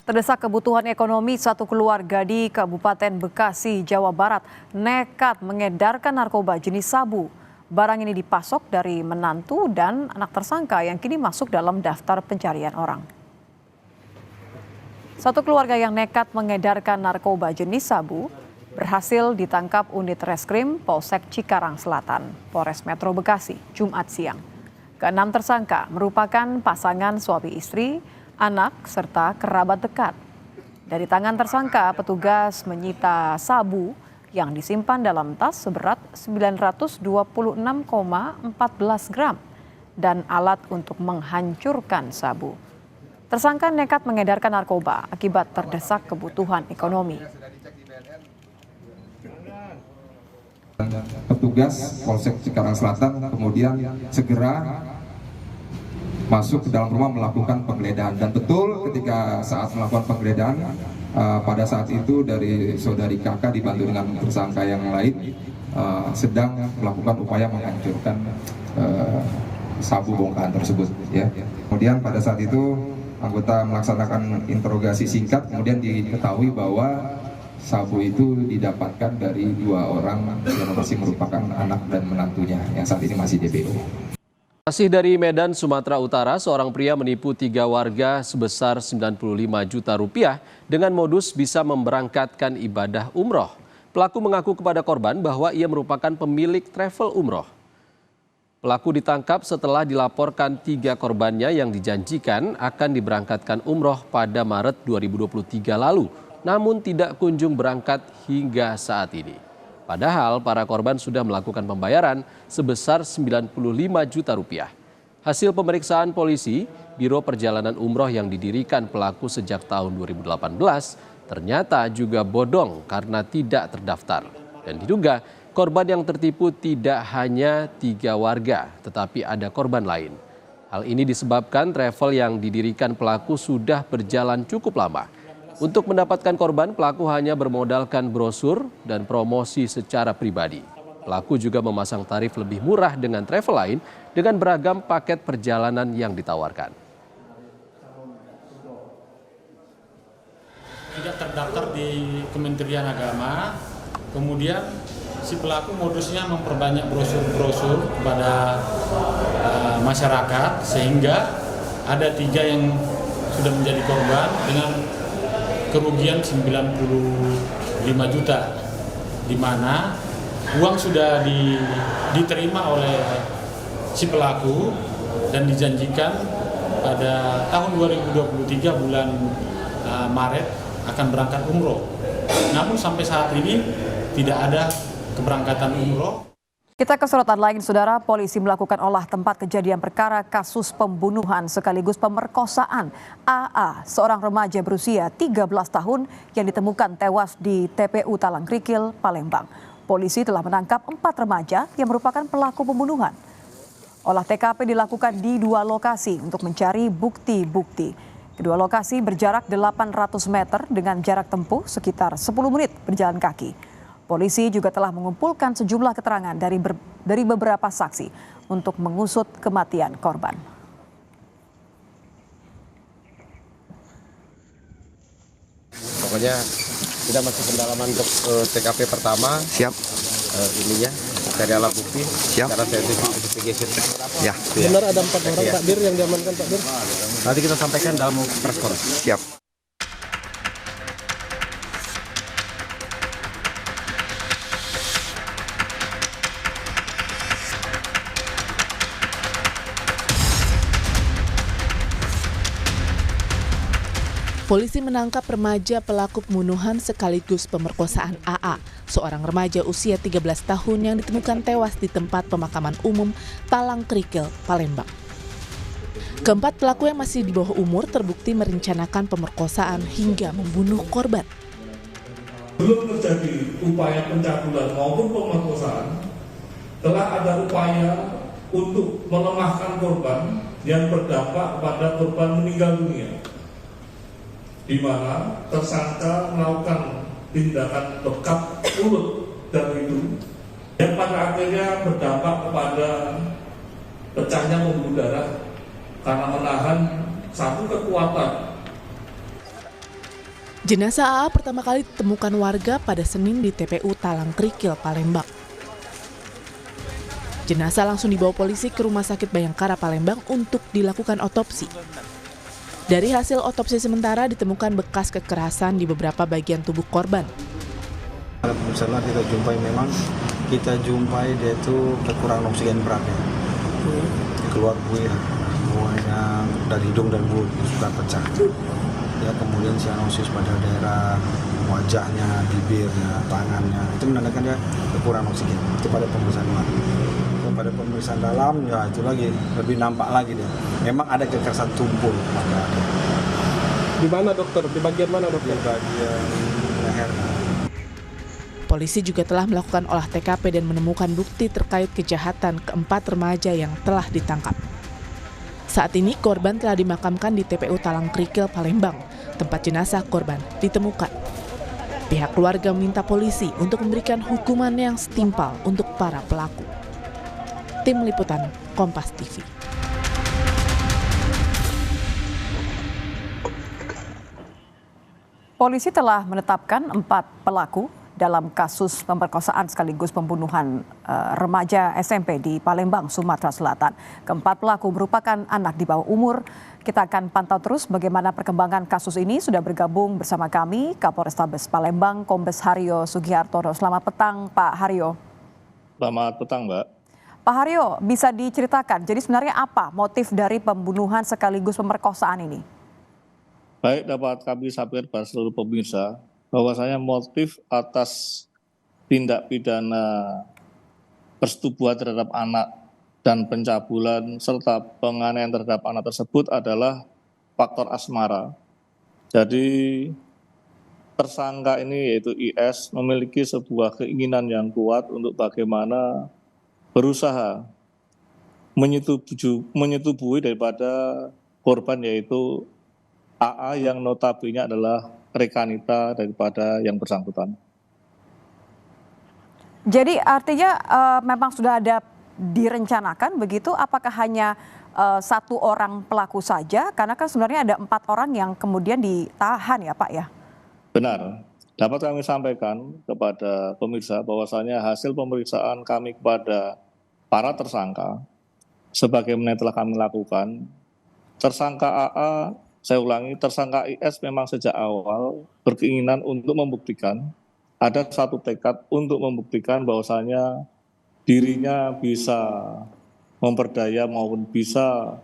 Terdesak kebutuhan ekonomi, satu keluarga di Kabupaten Bekasi, Jawa Barat nekat mengedarkan narkoba jenis sabu. Barang ini dipasok dari menantu dan anak tersangka yang kini masuk dalam daftar pencarian orang. Satu keluarga yang nekat mengedarkan narkoba jenis sabu berhasil ditangkap unit reskrim Polsek Cikarang Selatan, Polres Metro Bekasi, Jumat siang. Keenam tersangka merupakan pasangan suami istri, anak, serta kerabat dekat. Dari tangan tersangka, petugas menyita sabu yang disimpan dalam tas seberat 926,14 gram dan alat untuk menghancurkan sabu. Tersangka nekat mengedarkan narkoba akibat terdesak kebutuhan ekonomi. Petugas Polsek Cikarang Selatan kemudian segera masuk ke dalam rumah melakukan penggeledahan, dan betul ketika saat melakukan penggeledahan pada saat itu dari saudari kakak dibantu dengan tersangka yang lain sedang melakukan upaya menghancurkan sabu bongkahan tersebut ya. Kemudian pada saat itu anggota melaksanakan interogasi singkat, kemudian diketahui bahwa sabu itu didapatkan dari dua orang yang masih merupakan anak dan menantunya yang saat ini masih DPO. Masih dari Medan, Sumatera Utara, seorang pria menipu 3 warga sebesar 95 juta rupiah dengan modus bisa memberangkatkan ibadah umroh. Pelaku mengaku kepada korban bahwa ia merupakan pemilik travel umroh. Pelaku ditangkap setelah dilaporkan 3 korbannya yang dijanjikan akan diberangkatkan umroh pada Maret 2023 lalu, namun tidak kunjung berangkat hingga saat ini. Padahal para korban sudah melakukan pembayaran sebesar 95 juta rupiah. Hasil pemeriksaan polisi, Biro Perjalanan Umroh yang didirikan pelaku sejak tahun 2018 ternyata juga bodong karena tidak terdaftar. Dan diduga korban yang tertipu tidak hanya 3 warga, tetapi ada korban lain. Hal ini disebabkan travel yang didirikan pelaku sudah berjalan cukup lama. Untuk mendapatkan korban, pelaku hanya bermodalkan brosur dan promosi secara pribadi. Pelaku juga memasang tarif lebih murah dengan travel lain dengan beragam paket perjalanan yang ditawarkan. Tidak terdaftar di Kementerian Agama, kemudian si pelaku modusnya memperbanyak brosur-brosur kepada masyarakat, sehingga ada 3 yang sudah menjadi korban dengan kerugian 95 juta, di mana uang sudah diterima oleh si pelaku dan dijanjikan pada tahun 2023 bulan Maret akan berangkat umroh. Namun sampai saat ini tidak ada keberangkatan umroh. Kita ke sorotan lain, Saudara. Polisi melakukan olah tempat kejadian perkara kasus pembunuhan sekaligus pemerkosaan AA, seorang remaja berusia 13 tahun yang ditemukan tewas di TPU Talang Krikil, Palembang. Polisi telah menangkap 4 remaja yang merupakan pelaku pembunuhan. Olah TKP dilakukan di 2 lokasi untuk mencari bukti-bukti. Kedua lokasi berjarak 800 meter dengan jarak tempuh sekitar 10 menit berjalan kaki. Polisi juga telah mengumpulkan sejumlah keterangan dari beberapa saksi untuk mengusut kematian korban. Pokoknya kita masih pendalaman ke TKP pertama. Siap. Ininya dari alat bukti. Siap. Cara scientific investigation. Ya. Benar ada 4 orang Pak Dir yang diamankan Pak Dir? Nanti kita sampaikan dalam press conference. Siap. Polisi menangkap remaja pelaku pembunuhan sekaligus pemerkosaan AA, seorang remaja usia 13 tahun yang ditemukan tewas di tempat pemakaman umum Talang Krikil, Palembang. Keempat pelaku yang masih di bawah umur terbukti merencanakan pemerkosaan hingga membunuh korban. Belum terjadi upaya pencabulan maupun pemerkosaan, telah ada upaya untuk melemahkan korban yang berdampak pada korban meninggal dunia, di mana tersangka melakukan tindakan bekap mulut dan hidung yang pada akhirnya berdampak kepada pecahnya pembuluh darah karena menahan satu kekuatan Jenazah AA pertama kali ditemukan warga pada Senin di TPU Talang Krikil, Palembang. Jenazah langsung dibawa polisi ke Rumah Sakit Bayangkara, Palembang untuk dilakukan otopsi. Dari hasil otopsi sementara ditemukan bekas kekerasan di beberapa bagian tubuh korban. Pada pemeriksaan kita jumpai dia itu kekurangan oksigen berat ya. Keluar buih yang dari hidung dan mulut sudah pecah. Ya, kemudian sianosis pada daerah wajahnya, bibirnya, tangannya, itu menandakan dia kekurangan oksigen. Itu pada pemeriksaan luar. Pada pemeriksaan dalam ya itu lagi lebih nampak lagi dia. Memang ada kekerasan tumpul pada dia. Di mana dokter? Di bagian mana dokter? Di bagian leher. Polisi juga telah melakukan olah TKP dan menemukan bukti terkait kejahatan keempat remaja yang telah ditangkap. Saat ini korban telah dimakamkan di TPU Talang Krikil, Palembang, tempat jenazah korban ditemukan. Pihak keluarga meminta polisi untuk memberikan hukuman yang setimpal untuk para pelaku. Tim Liputan Kompas TV. Polisi telah menetapkan 4 pelaku dalam kasus pemerkosaan sekaligus pembunuhan remaja SMP di Palembang, Sumatera Selatan. Keempat pelaku merupakan anak di bawah umur. Kita akan pantau terus bagaimana perkembangan kasus ini. Sudah bergabung bersama kami Kapolrestabes Palembang, Kombes Haryo Sugihartono. Selamat petang, Pak Haryo. Selamat petang, Mbak. Pak Haryo, bisa diceritakan, jadi sebenarnya apa motif dari pembunuhan sekaligus pemerkosaan ini? Baik, dapat kami sampaikan kepada seluruh pemirsa bahwasanya motif atas tindak pidana persetubuhan terhadap anak dan pencabulan serta penganiayaan terhadap anak tersebut adalah faktor asmara. Jadi tersangka ini yaitu IS memiliki sebuah keinginan yang kuat untuk bagaimana berusaha menyetubuhi daripada korban yaitu AA yang notabene adalah rekanita daripada yang bersangkutan. Jadi artinya memang sudah ada direncanakan begitu, apakah hanya satu orang pelaku saja? Karena kan sebenarnya ada 4 orang yang kemudian ditahan ya Pak ya? Benar, dapat kami sampaikan kepada pemirsa bahwasanya hasil pemeriksaan kami kepada para tersangka, sebagaimana telah kami lakukan, tersangka AA, saya ulangi, tersangka IS memang sejak awal berkeinginan untuk membuktikan, ada satu tekad untuk membuktikan bahwasanya dirinya bisa memperdaya maupun bisa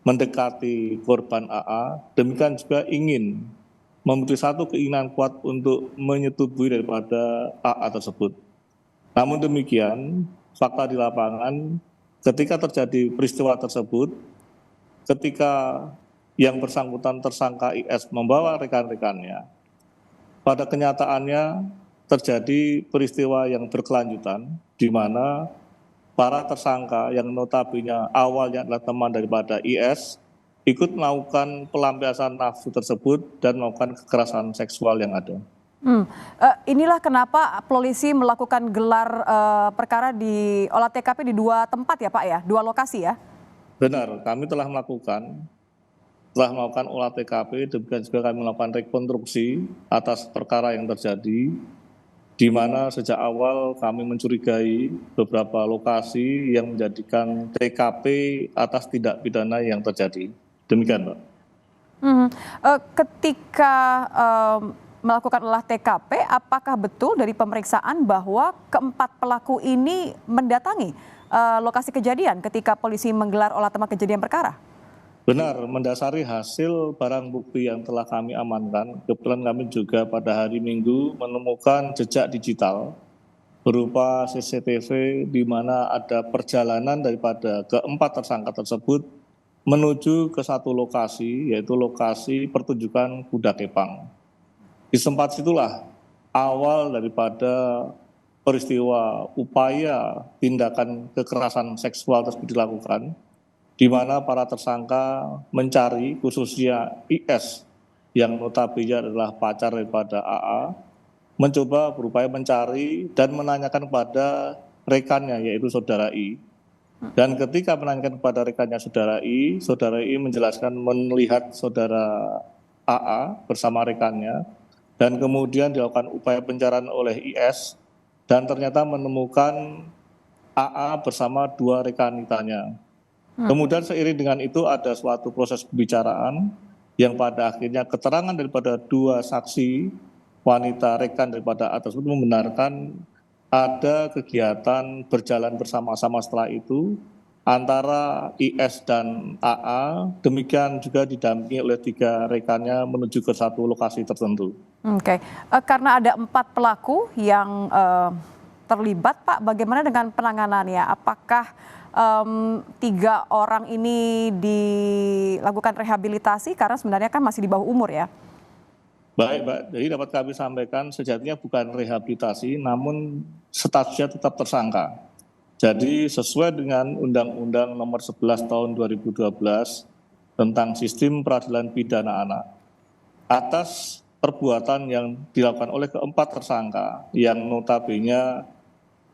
mendekati korban AA, demikian juga ingin memiliki satu keinginan kuat untuk menyetubuhi daripada AA tersebut. Namun demikian, fakta di lapangan ketika terjadi peristiwa tersebut, ketika yang bersangkutan tersangka IS membawa rekan-rekannya, pada kenyataannya terjadi peristiwa yang berkelanjutan di mana para tersangka yang notabene awalnya adalah teman daripada IS ikut melakukan pelampiasan nafsu tersebut dan melakukan kekerasan seksual yang ada. Inilah kenapa polisi melakukan gelar perkara di olah TKP di 2 tempat ya Pak ya, 2 lokasi ya? Benar, kami telah melakukan olah TKP, demikian juga kami melakukan rekonstruksi atas perkara yang terjadi, di mana sejak awal kami mencurigai beberapa lokasi yang menjadikan TKP atas tindak pidana yang terjadi. Demikian, Pak. Ketika melakukan olah TKP, apakah betul dari pemeriksaan bahwa keempat pelaku ini mendatangi lokasi kejadian ketika polisi menggelar olah tempat kejadian perkara? Benar, mendasari hasil barang bukti yang telah kami amankan, kebetulan kami juga pada hari Minggu menemukan jejak digital berupa CCTV di mana ada perjalanan daripada keempat tersangka tersebut menuju ke satu lokasi, yaitu lokasi pertunjukan kuda kepang. Di tempat situlah awal daripada peristiwa upaya tindakan kekerasan seksual tersebut dilakukan, di mana para tersangka mencari khususnya IS yang notabene adalah pacar daripada AA, mencoba berupaya mencari dan menanyakan kepada rekannya yaitu saudara I. Dan ketika menanyakan kepada rekannya saudara I menjelaskan melihat saudara AA bersama rekannya dan kemudian dilakukan upaya pencarian oleh IS dan ternyata menemukan AA bersama 2 rekan itanya. Kemudian seiring dengan itu ada suatu proses pembicaraan yang pada akhirnya keterangan daripada 2 saksi wanita rekan daripada A tersebut membenarkan ada kegiatan berjalan bersama-sama setelah itu antara IS dan AA, demikian juga didampingi oleh 3 rekannya menuju ke satu lokasi tertentu. Oke, karena ada 4 pelaku yang terlibat, Pak, bagaimana dengan penanganannya? Apakah 3 orang ini dilakukan rehabilitasi karena sebenarnya kan masih di bawah umur ya? Baik, Mbak. Jadi dapat kami sampaikan sejatinya bukan rehabilitasi, namun statusnya tetap tersangka. Jadi sesuai dengan Undang-Undang Nomor 11 Tahun 2012 tentang Sistem Peradilan Pidana Anak, atas perbuatan yang dilakukan oleh keempat tersangka yang notabene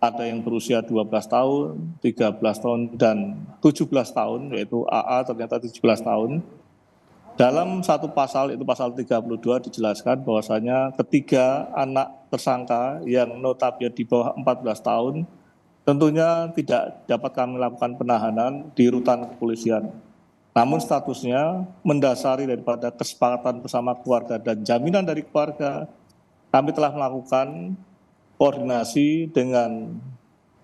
ada yang berusia 12 tahun, 13 tahun, dan 17 tahun, yaitu AA ternyata 17 tahun. Dalam satu pasal, itu pasal 32 dijelaskan bahwasanya ketiga anak tersangka yang notabene di bawah 14 tahun tentunya tidak dapat kami lakukan penahanan di rutan kepolisian. Namun statusnya mendasari daripada kesepakatan bersama keluarga dan jaminan dari keluarga, kami telah melakukan koordinasi dengan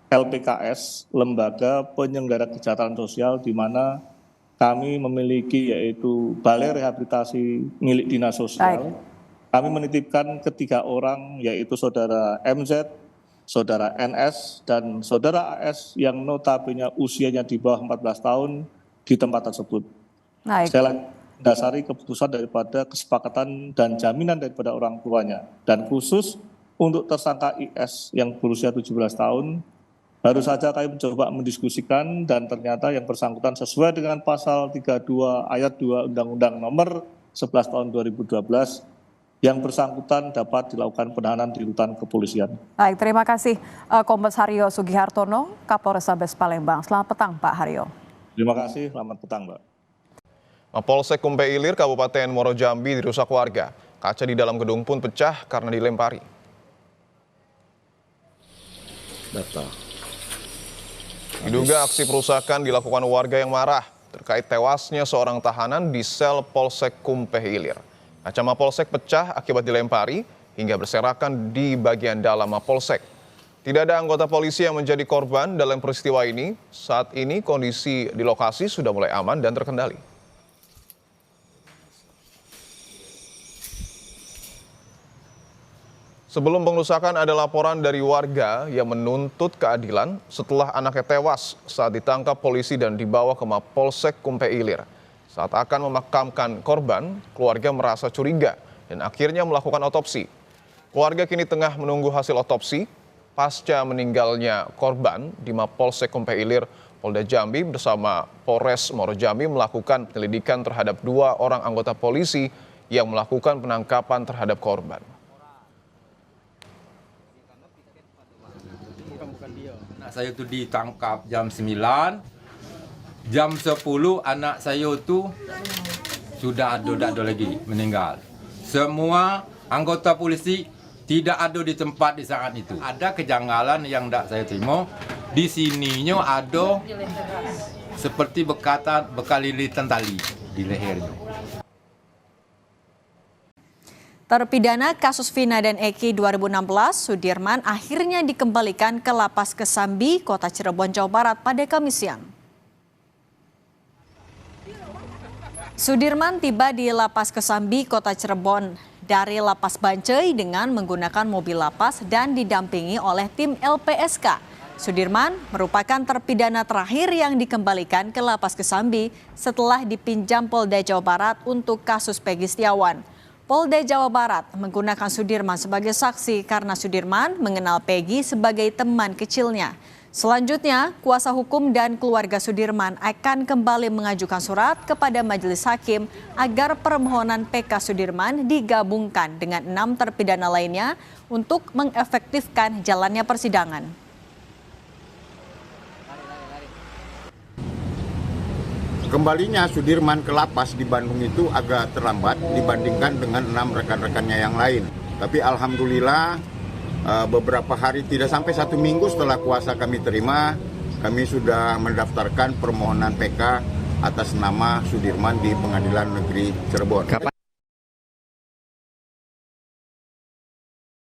LPKS, Lembaga Penyelenggara Kesejahteraan Sosial, di mana kami memiliki yaitu Balai Rehabilitasi milik Dinas Sosial. Kami menitipkan ke 3 orang, yaitu saudara MZ, saudara NS, dan saudara AS yang notabene usianya di bawah 14 tahun di tempat tersebut. Sekali lagi, dasari keputusan daripada kesepakatan dan jaminan daripada orang tuanya. Dan khusus untuk tersangka IS yang berusia 17 tahun, baru saja kami mencoba mendiskusikan dan ternyata yang bersangkutan sesuai dengan pasal 32 ayat 2 Undang-Undang Nomor 11 Tahun 2012, yang bersangkutan dapat dilakukan penahanan di rutan kepolisian. Baik, terima kasih Kombes Haryo Sugihartono, Kapolrestabes Palembang. Selamat petang, Pak Haryo. Terima kasih, selamat petang, Mbak. Mapolsek Kumpe Ilir, Kabupaten Muaro Jambi dirusak warga. Kaca di dalam gedung pun pecah karena dilempari. Diduga aksi perusakan dilakukan warga yang marah terkait tewasnya seorang tahanan di sel Polsek Kumpe Ilir. Kaca Mapolsek pecah akibat dilempari hingga berserakan di bagian dalam Mapolsek. Tidak ada anggota polisi yang menjadi korban dalam peristiwa ini. Saat ini kondisi di lokasi sudah mulai aman dan terkendali. Sebelum pengerusakan ada laporan dari warga yang menuntut keadilan setelah anaknya tewas saat ditangkap polisi dan dibawa ke Mapolsek Kumpe Ilir. Saat akan memakamkan korban, keluarga merasa curiga dan akhirnya melakukan otopsi. Keluarga kini tengah menunggu hasil otopsi pasca meninggalnya korban di Mapolsek Kumpe Ilir. Polda Jambi bersama Polres Muaro Jambi melakukan penyelidikan terhadap 2 orang anggota polisi yang melakukan penangkapan terhadap korban. Anak saya itu ditangkap jam 9, jam 10 anak saya itu sudah ada lagi meninggal. Semua anggota polisi tidak ada di tempat di saat itu. Ada kejanggalan yang tidak saya terima. Di sininya ada seperti bekal lilitan tali di lehernya. Terpidana kasus Vina dan Eki 2016, Sudirman akhirnya dikembalikan ke Lapas Kesambi, Kota Cirebon, Jawa Barat pada Kamis siang. Sudirman tiba di Lapas Kesambi, Kota Cirebon dari Lapas Bancai dengan menggunakan mobil lapas dan didampingi oleh tim LPSK. Sudirman merupakan terpidana terakhir yang dikembalikan ke Lapas Kesambi setelah dipinjam Polda Jawa Barat untuk kasus Peggy Setiawan. Polda Jawa Barat menggunakan Sudirman sebagai saksi karena Sudirman mengenal Peggy sebagai teman kecilnya. Selanjutnya, kuasa hukum dan keluarga Sudirman akan kembali mengajukan surat kepada Majelis Hakim agar permohonan PK Sudirman digabungkan dengan 6 terpidana lainnya untuk mengefektifkan jalannya persidangan. Kembalinya Sudirman ke lapas di Bandung itu agak terlambat dibandingkan dengan 6 rekan-rekannya yang lain. Tapi alhamdulillah beberapa hari, tidak sampai 1 minggu setelah kuasa kami terima, kami sudah mendaftarkan permohonan PK atas nama Sudirman di Pengadilan Negeri Cirebon.